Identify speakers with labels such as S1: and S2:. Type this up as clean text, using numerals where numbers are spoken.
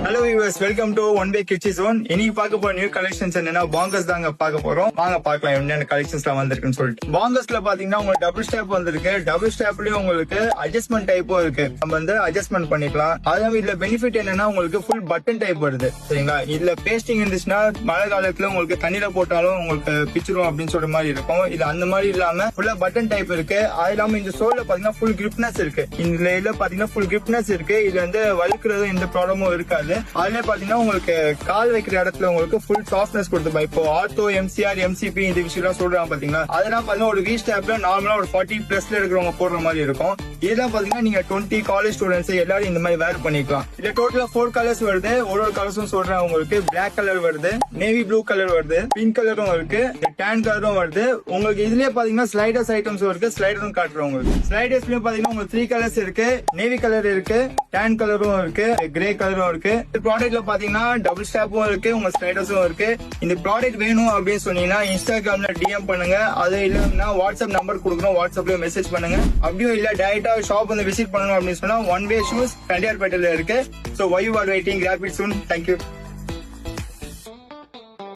S1: Hello viewers, welcome to one way கிட்சி zone. இன்னைக்கு பார்க்க போற நியூ கலெக்ஷன்ஸ் என்னன்னா பாங்கஸ் தாங்க பார்க்க போறோம். வாங்க பார்க்கலாம் என்னென்ன கலெக்ஷன்ஸ் எல்லாம் வந்திருக்குன்னு சொல்லிட்டு. பாங்கஸ்ல பாத்தீங்கன்னா உங்களுக்கு டபுள் ஸ்டாப் வந்திருக்கு. டபுள் ஸ்டாப்லயும் உங்களுக்கு அட்ஜஸ்ட்மெண்ட் டைப்பும் இருக்கு. நம்ம வந்து அட்ஜஸ்ட்மெண்ட் பண்ணிக்கலாம். அதே இதுல பெனிஃபிட் என்னன்னா உங்களுக்கு ஃபுல் பட்டன் டைப் வருது. சரிங்களா? இதுல பேஸ்டிங் இருந்துச்சுன்னா மழை காலத்துல உங்களுக்கு தண்ணியில போட்டாலும் உங்களுக்கு பிச்சிரும் அப்படின்னு சொல்ற மாதிரி இருக்கும். இது அந்த மாதிரி இல்லாம ஃபுல்லா பட்டன் டைப் இருக்கு. அது இல்லாம இந்த சோல்ல பாத்தீங்கன்னா ஃபுல் கிரிப்னஸ் இருக்கு. இதுல பாத்தீங்கன்னா ஃபுல் கிரிப்னஸ் இருக்கு. இது வந்து வழுக்குறது எந்த ப்ராப்ளமும் இருக்காது. அதுல பாத்தீங்கன்னா உங்களுக்கு கால் வைக்கிற இடத்துல உங்களுக்கு ஃபுல் சாஃப்ட்னஸ் கொடுத்துப்பா. இப்போ ஆர்த்தோ, எம்சிஆர், எம்சிபி இந்த விஷயம் சொல்றாங்க பாத்தீங்கன்னா, அதெல்லாம் பாத்தீங்கன்னா ஒரு வி ஸ்டாப்ல நார்மலா ஒரு 40+ இருக்கிறவங்க போடுற மாதிரி இருக்கும். இதெல்லாம் பாத்தீங்கன்னா நீங்க 20 காலேஜ் ஸ்டூடெண்ட்ஸ் எல்லாரும் இந்த மாதிரி வேர் பண்ணிக்கலாம். இதுல டோட்டலா 4 கலர்ஸ் வருது. ஒரு கலர்ஸும் சொல்றேன் உங்களுக்கு. பிளாக் கலர் வருது, நேவி ப்ளூ கலர் வருது, பிங்க் கலரும் இருக்கு, டேன் கலரும் வருது. உங்களுக்கு இதுலயே பாத்தீங்கன்னா ஸ்லைடர்ஸ் ஐட்டம்ஸும் இருக்கு. ஸ்லைடரும் காட்டுறோம் உங்களுக்கு. ஸ்லைடர்ஸ்லயும் பாத்தீங்கன்னா உங்களுக்கு 3 கலர்ஸ் இருக்கு. நேவி கலர் இருக்கு, டேன் கலரும் இருக்கு, கிரே கலரும் இருக்கு. ப்ராடக்ட்ல பாத்தீங்கன்னா டபுள் ஸ்டாப்பும் இருக்கு, உங்க ஸ்லைடர்ஸும் இருக்கு. இந்த ப்ராடக்ட் வேணும் அப்படின்னு சொன்னீங்கன்னா இன்ஸ்டாகிராம்ல டிஎம் பண்ணுங்க. அது இல்லன்னா வாட்ஸ்அப் நம்பர் கொடுக்கணும், வாட்ஸ்அப்ல மெசேஜ் பண்ணுங்க. அப்படியும் இல்ல டைரக்டா ஷாப் வந்து விசிட் பண்ணணும் அப்படின்னு சொன்னா ஒன் வே ஷூஸ் கண்டியார்பேட்டையில இருக்கு. So why you are waiting? Grab it soon. Thank you.